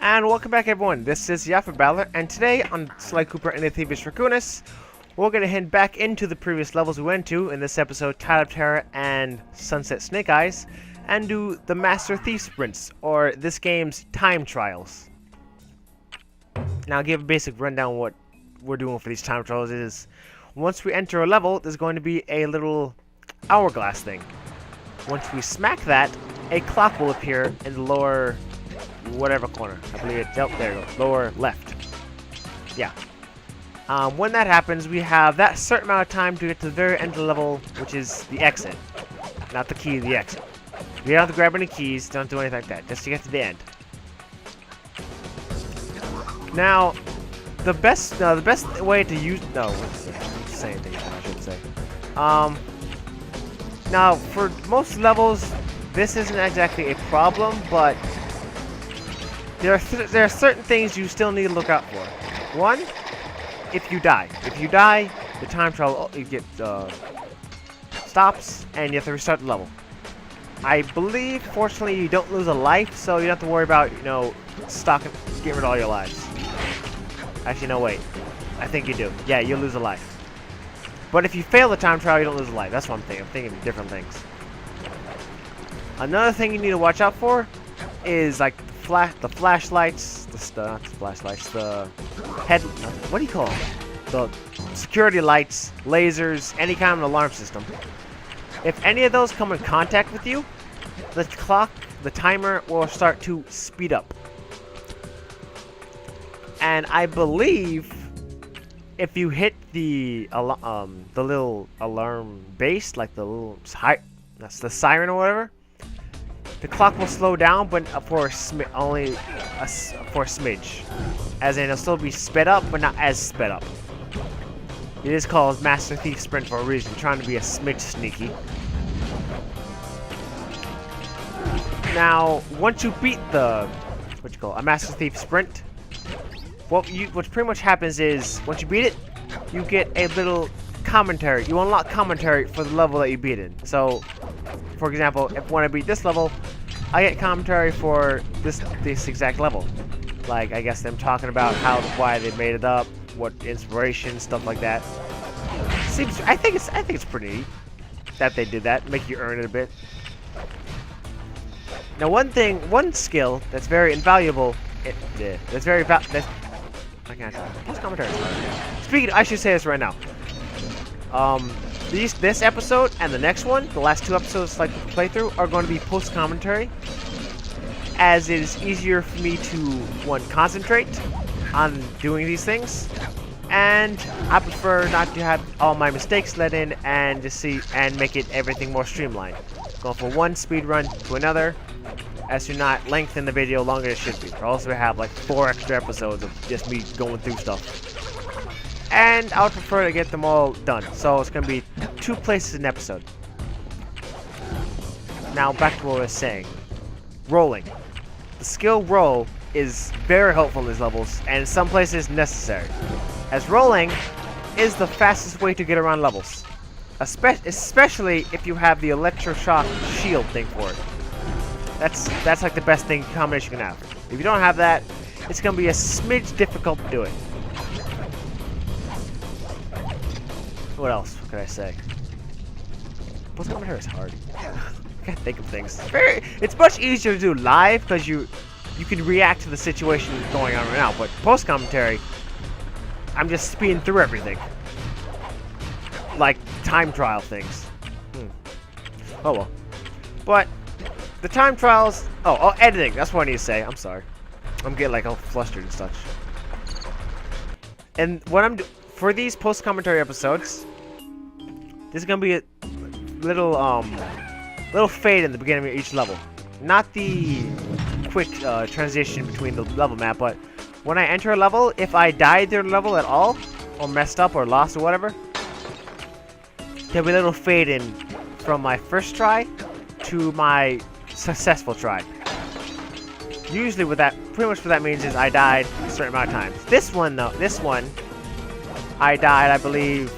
And welcome back, everyone. This is Yaffa Battler, and today on Sly Cooper and the Thevious Raccoonius, we're going to head back into the previous levels we went to in this episode, Tide of Terror and Sunset Snake Eyes, and do the Master Thief Sprints, or this game's time trials. Now, I'll give a basic rundown of what we're doing for these time trials. Is once we enter a level, there's going to be a little hourglass thing. Once we smack that, a clock will appear in the lower whatever corner. I believe it's up there. Lower left. Yeah. When that happens, we have that certain amount of time to get to the very end of the level, which is the exit. Not the key, the exit. You don't have to grab any keys, don't do anything like that, just to get to the end. Now, the best way to use same thing I should say. Now for most levels, this isn't exactly a problem, but there are certain things you still need to look out for. One, if you die. If you die, the time trial stops, and you have to restart the level. I believe, fortunately, you don't lose a life, so you don't have to worry about, getting rid of all your lives. Actually, no, wait. I think you do. Yeah, you lose a life. But if you fail the time trial, you don't lose a life. That's what I'm thinking. I'm thinking of different things. Another thing you need to watch out for is, like, the flashlights, not the flashlights, the head, what do you call them? The security lights, lasers, any kind of alarm system. If any of those come in contact with you, the clock, the timer will start to speed up. And I believe if you hit the little alarm base, like the little that's the siren or whatever, the clock will slow down, but for only for a smidge. As in, it'll still be sped up, but not as sped up. It is called Master Thief Sprint for a reason, trying to be a smidge sneaky. Now, once you beat the a Master Thief Sprint, what pretty much happens is once you beat it, you get a little commentary. You unlock commentary for the level that you beat in. So, for example, when I beat this level, I get commentary for this exact level. Like, I guess them talking about why they made it up, what inspiration, stuff like that. I think it's pretty neat that they did that, make you earn it a bit. Now, one skill that's very invaluable, I can't tell. Post commentary. Speaking, I should say this right now. This episode and the next one, the last two episodes like playthrough, are going to be post commentary, as it is easier for me to concentrate on doing these things, and I prefer not to have all my mistakes let in and just make it everything more streamlined. Going from one speed run to another, as to not lengthen the video longer than it should be. Or else we have like 4 extra episodes of just me going through stuff. And I would prefer to get them all done. So it's going to be 2 places in an episode. Now back to what I was saying. Rolling. The skill roll is very helpful in these levels, and in some places necessary. As rolling is the fastest way to get around levels. Especially if you have the electroshock shield thing for it. That's like the best combination you can have. If you don't have that, it's going to be a smidge difficult to do it. What else could I say? Post commentary is hard. I can't think of things. It's much easier to do live because you can react to the situation going on right now. But post commentary, I'm just speeding through everything, like time trial things. Oh well. But the time trials. Oh, editing. That's what I need to say. I'm sorry. I'm getting like all flustered and such. And what for these post commentary episodes, there's gonna be a little fade in the beginning of each level. Not the quick transition between the level map, but when I enter a level, if I died during the level at all, or messed up or lost or whatever, there'll be a little fade in from my first try to my successful try. Usually pretty much what that means is I died a certain amount of times. This one, I died, I believe,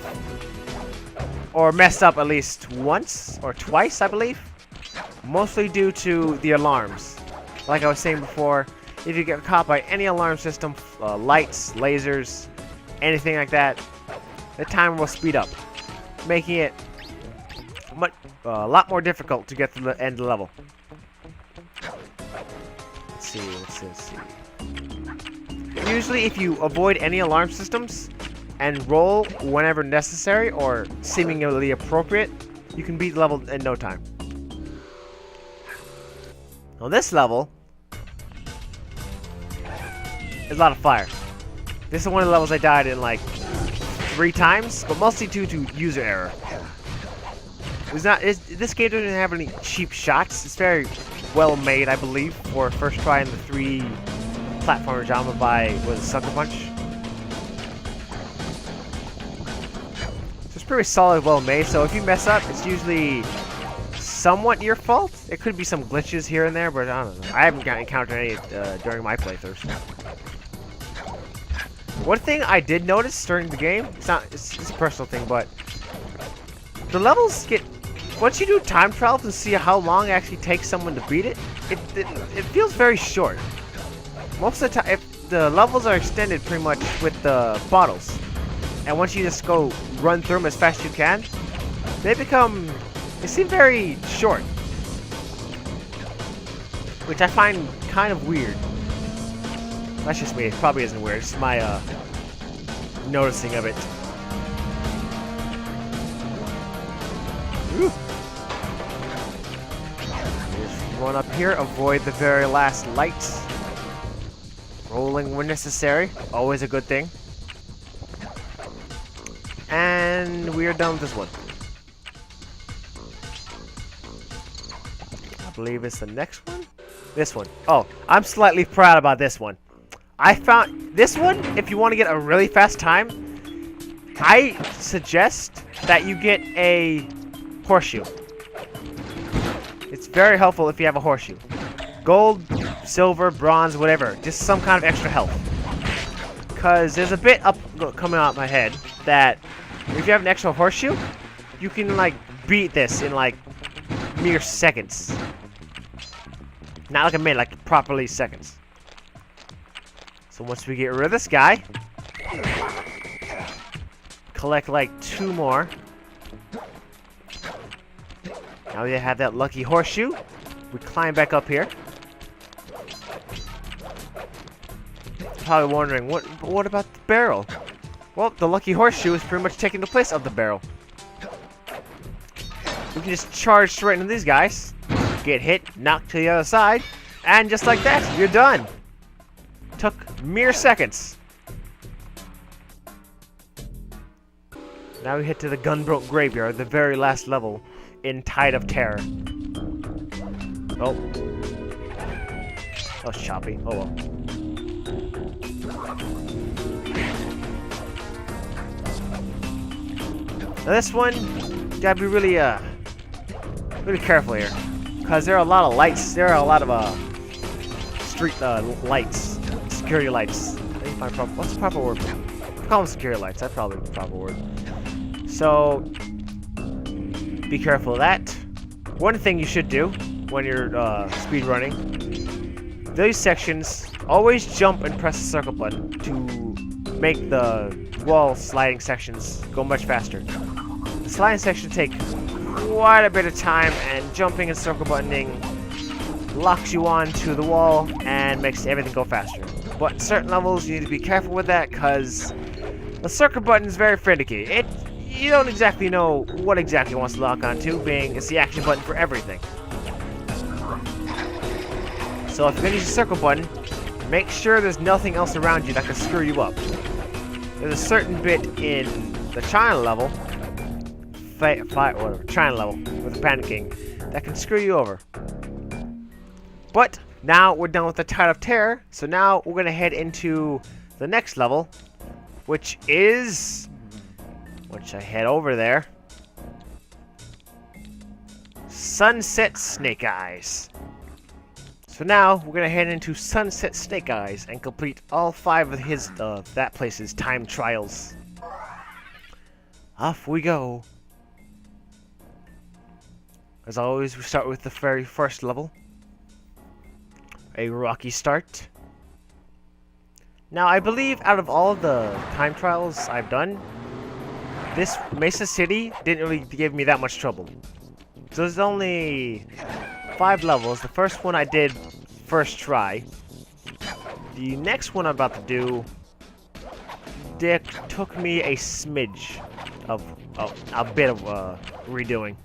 or messed up at least once or twice, I believe. Mostly due to the alarms. Like I was saying before, if you get caught by any alarm system, lights, lasers, anything like that, the timer will speed up, making it a lot more difficult to get to the end of the level. Let's see, let's see. Usually if you avoid any alarm systems and roll whenever necessary or seemingly appropriate, you can beat the level in no time. On this level, there's a lot of fire. This is one of the levels I died in like 3 times, but mostly due to user error. This game doesn't have any cheap shots. It's very well made, I believe, for first try in the 3 platformer genre by Sucker Punch. So it's pretty solid, well made. So if you mess up, it's usually somewhat your fault. It could be some glitches here and there, but I don't know. I haven't encountered any during my playthroughs. One thing I did notice during the game, it's a personal thing, but the levels get, once you do time trials and see how long it actually takes someone to beat it, it feels very short. Most of the time, if the levels are extended pretty much with the bottles, and once you just go run through them as fast as you can, they seem very short, which I find kind of weird. That's just me. It probably isn't weird. It's my noticing of it. Woo. Just run up here. Avoid the very last lights. Rolling when necessary. Always a good thing. And we are done with this one. I believe it's the next one. This one. Oh, I'm slightly proud about this one. I found this one, if you want to get a really fast time, I suggest that you get a horseshoe. It's very helpful if you have a horseshoe. Gold, silver, bronze, whatever. Just some kind of extra health. Because there's a bit coming out of my head that if you have an extra horseshoe, you can like beat this in like mere seconds. Not like a minute, like properly seconds. So once we get rid of this guy, collect like 2 more. Now we have that lucky horseshoe. We climb back up here. Probably wondering, what about the barrel? Well, the lucky horseshoe is pretty much taking the place of the barrel. We can just charge straight into these guys, get hit, knocked to the other side, and just like that, you're done. Took mere seconds. Now we head to the Gunboat Graveyard, the very last level in Tide of Terror. Oh. That was choppy. Oh well. Now this one, you gotta be really careful here, because there are a lot of lights. There are a lot of street lights, security lights. What's the proper word? Call them security lights. That's probably the proper word. So be careful of that. One thing you should do when you're speed running, these sections, always jump and press the circle button to make the wall sliding sections go much faster. The sliding sections take quite a bit of time, and jumping and circle buttoning locks you onto the wall and makes everything go faster. But in certain levels, you need to be careful with that, because the circle button is very finicky. You don't exactly know what exactly it wants to lock onto, being it's the action button for everything. So if you're going to use the circle button, make sure there's nothing else around you that can screw you up. There's a certain bit in the China level, China level with the Panda King, that can screw you over. But now we're done with the Tide of Terror, so now we're going to head into the next level, which is... Once I head over there, Sunset Snake Eyes. So now we're gonna head into Sunset Snake Eyes and complete all 5 of that place's time trials. Off we go. As always, we start with the very first level. A rocky start. Now, I believe out of all the time trials I've done, this Mesa City didn't really give me that much trouble. So there's only 5 levels. The first one I did first try. The next one I'm about to do took me a smidge of a bit of redoing.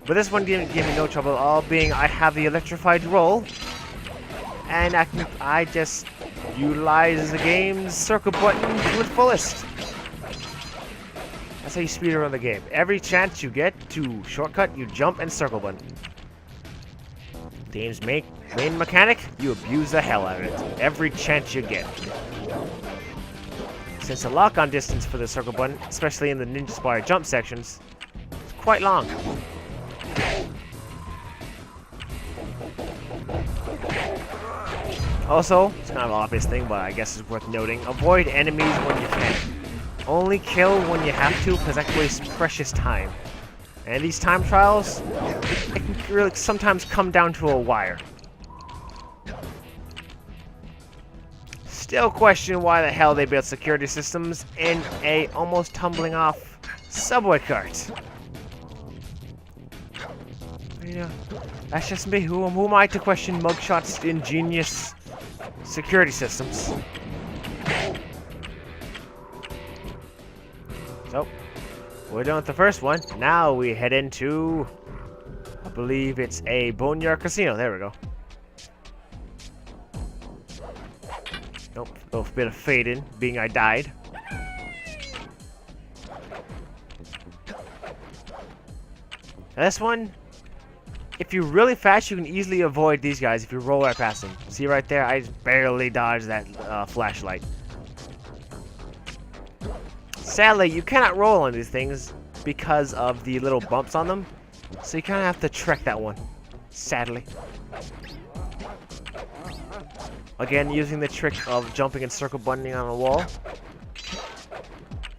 But this one didn't give me no trouble at all, being I have the electrified roll, and I just utilize the game's circle button to its fullest. That's how you speedrun the game. Every chance you get to shortcut, you jump and circle button. The game's main mechanic, you abuse the hell out of it. Every chance you get. Since the lock-on distance for the circle button, especially in the Ninja Spire jump sections, is quite long. Also, it's kind of an obvious thing, but I guess it's worth noting, avoid enemies when you can. Only kill when you have to, because that wastes precious time. And these time trials, it can really sometimes come down to a wire. Still question why the hell they built security systems in a almost tumbling off subway cart. You know, that's just me. Who am I to question Mugshot's ingenious security systems? So, we're done with the first one. Now we head into, I believe it's a Boneyard Casino. There we go. Nope, a little bit of fade in, being I died. Now this one, if you're really fast, you can easily avoid these guys if you roll right past them. See right there, I just barely dodged that flashlight. Sadly, you cannot roll on these things because of the little bumps on them, so you kind of have to trek that one, sadly. Again, using the trick of jumping and circle buttoning on a wall.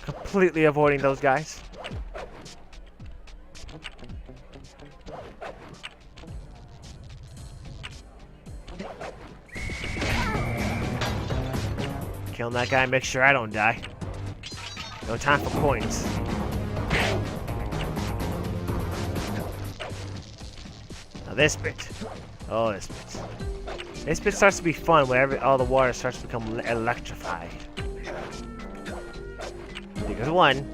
Completely avoiding those guys. Killing that guy, make sure I don't die. No time for coins. Now this bit. Oh, this bit. This bit starts to be fun when all the water starts to become electrified. Because one,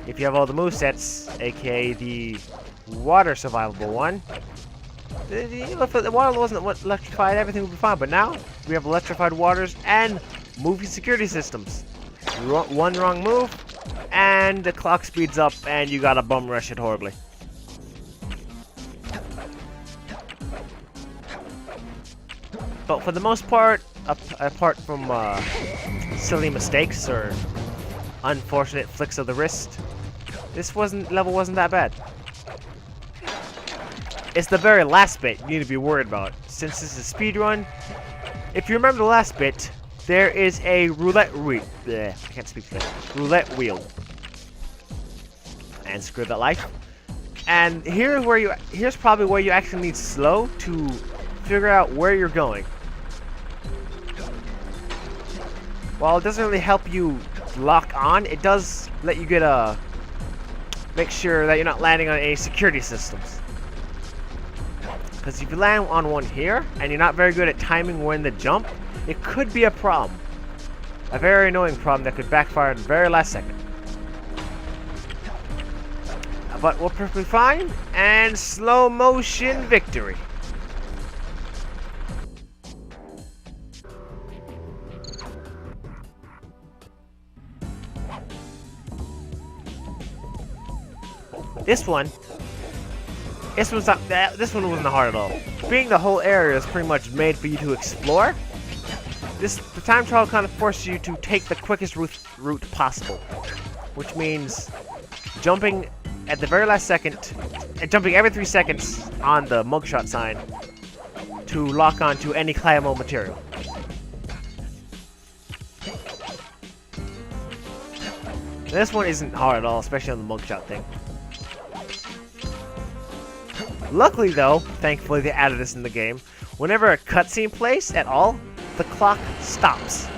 if you have all the movesets, aka the water survivable one, if the water wasn't electrified, everything would be fine. But now, we have electrified waters and moving security systems. One wrong move, and the clock speeds up, and you gotta bum rush it horribly. But for the most part, apart from silly mistakes or unfortunate flicks of the wrist, this level wasn't that bad. It's the very last bit you need to be worried about. Since this is a speedrun, if you remember the last bit, there is a roulette wheel. I can't speak today. Roulette wheel. And screw that life. And here's probably where you actually need slow to figure out where you're going. While it doesn't really help you lock on, it does let you get make sure that you're not landing on any security systems. Because if you land on one here, and you're not very good at timing when to jump, it could be a problem. A very annoying problem that could backfire at the very last second. But we're perfectly fine, and slow motion victory. This one wasn't hard at all. Being the whole area is pretty much made for you to explore, the time trial kind of forces you to take the quickest route possible, which means jumping at the very last second, jumping every 3 seconds on the mugshot sign to lock onto any climbable material. This one isn't hard at all, especially on the mugshot thing. Luckily though, thankfully they added this in the game, whenever a cutscene plays at all, the clock stops.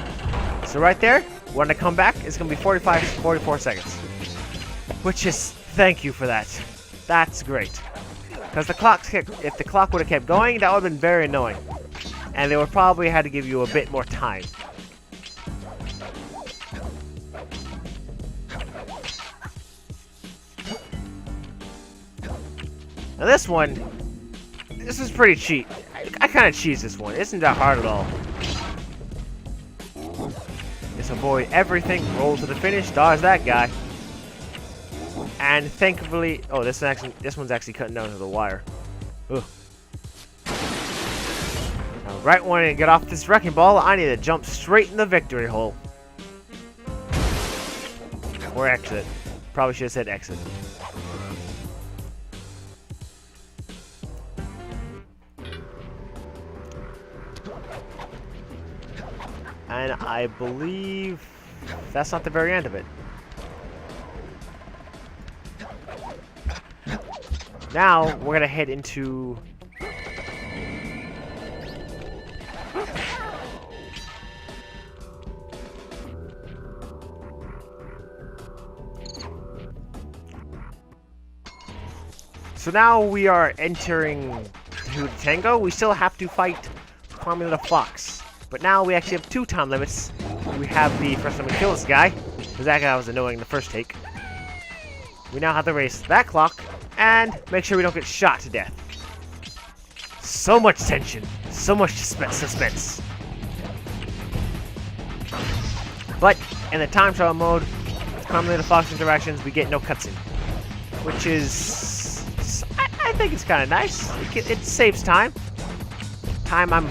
So right there, when I come back, it's going to be 44 seconds. Which is, thank you for that. That's great. Because if the clock would have kept going, that would have been very annoying. And they would probably had to give you a bit more time. Now this is pretty cheap. I kind of cheese this one. It isn't that hard at all. Just avoid everything, roll to the finish, dodge that guy. And thankfully, oh, this one's actually cutting down to the wire. Ugh. Now, right when I get off this wrecking ball, I need to jump straight in the victory hole. Or exit. Probably should have said exit. And I believe that's not the very end of it. Now, we're gonna head into... So now we are entering to the Tango. We still have to fight Formula Fox. But now we actually have 2 time limits. We have the first time we kill this guy, because that guy was annoying the first take. We now have to race that clock, and make sure we don't get shot to death. So much tension, so much suspense. But in the time trial mode, with Formula Fox interactions, we get no cutscene. Which is... I think it's kind of nice. It saves time. Time I'm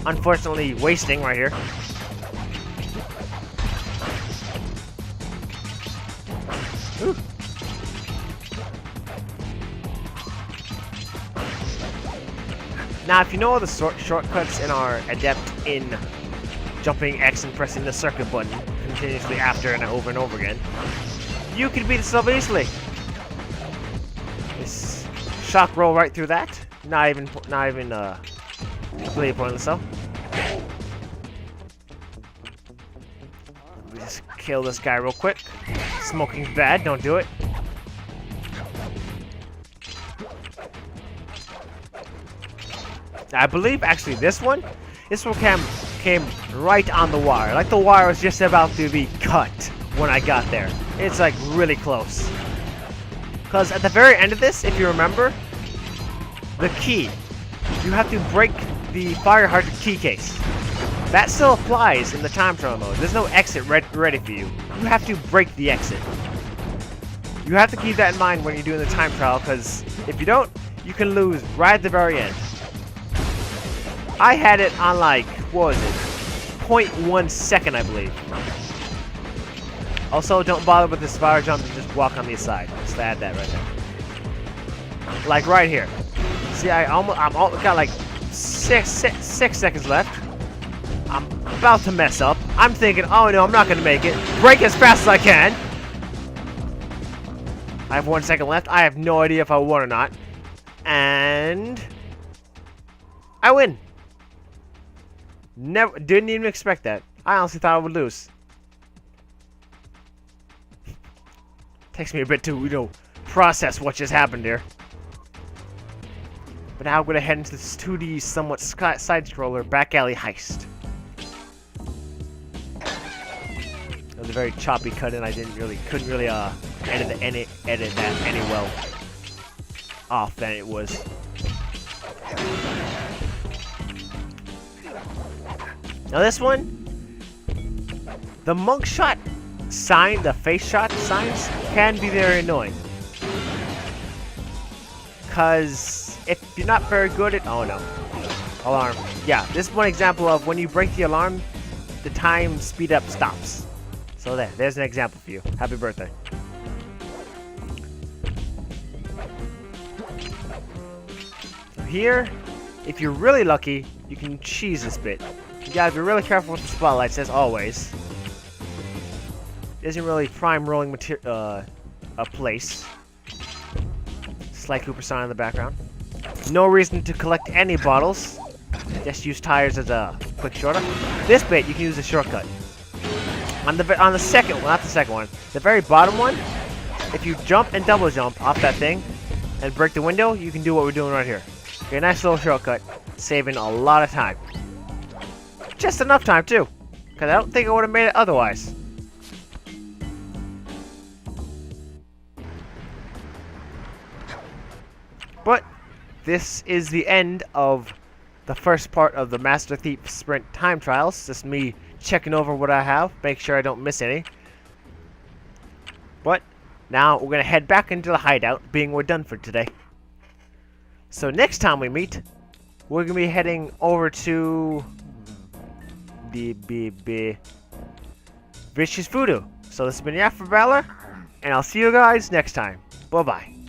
unfortunately wasting right here. Ooh. Now, if you know all the shortcuts and are adept in jumping X and pressing the circuit button continuously after and over again, you can beat this level easily. This shock roll right through that. Not even completely pointless though. We just kill this guy real quick. Smoking's bad, don't do it. I believe actually this one came right on the wire. Like the wire was just about to be cut when I got there. It's like really close. Because at the very end of this, if you remember, the key, you have to break the fire hydrant key case. That still applies in the time trial mode. There's no exit ready for you. You have to break the exit. You have to keep that in mind when you're doing the time trial, because if you don't, you can lose right at the very end. I had it on like, what was it? 0.1 second, I believe. Also, don't bother with this fire jump and just walk on the side. Just add that right there. Like right here. See, I'm got like 6 seconds left. I'm about to mess up. I'm thinking, oh no, I'm not gonna make it. Brake as fast as I can. I have 1 second left. I have no idea if I won or not. And I win. Didn't even expect that. I honestly thought I would lose. Takes me a bit to, process what just happened here. But now I'm gonna head into this 2D, somewhat side-scroller back alley heist. It was a very choppy cut, and I couldn't really edit that any well off than it was. Now this one, the monk shot sign, the face shot signs can be very annoying. Cause if you're not very good at, oh no, alarm. Yeah, this is one example of when you break the alarm, the time speed up stops. So there's an example for you. Happy birthday. So here, if you're really lucky, you can cheese this bit. You gotta be really careful with the spotlights, as always. It isn't really prime rolling a place. Sly Cooper sign in the background. No reason to collect any bottles. Just use tires as a quick shortcut. This bit, you can use a shortcut. On the second one, not the second one, the very bottom one, if you jump and double jump off that thing and break the window, you can do what we're doing right here. Okay, nice little shortcut, saving a lot of time. Just enough time too, because I don't think I would have made it otherwise. But this is the end of the first part of the Master Thief Sprint time trials. Just me checking over what I have, make sure I don't miss any. But now we're going to head back into the hideout, being we're done for today. So next time we meet, we're going to be heading over to the Vicious Voodoo. So this has been Yaffa Valor, and I'll see you guys next time. Bye-bye.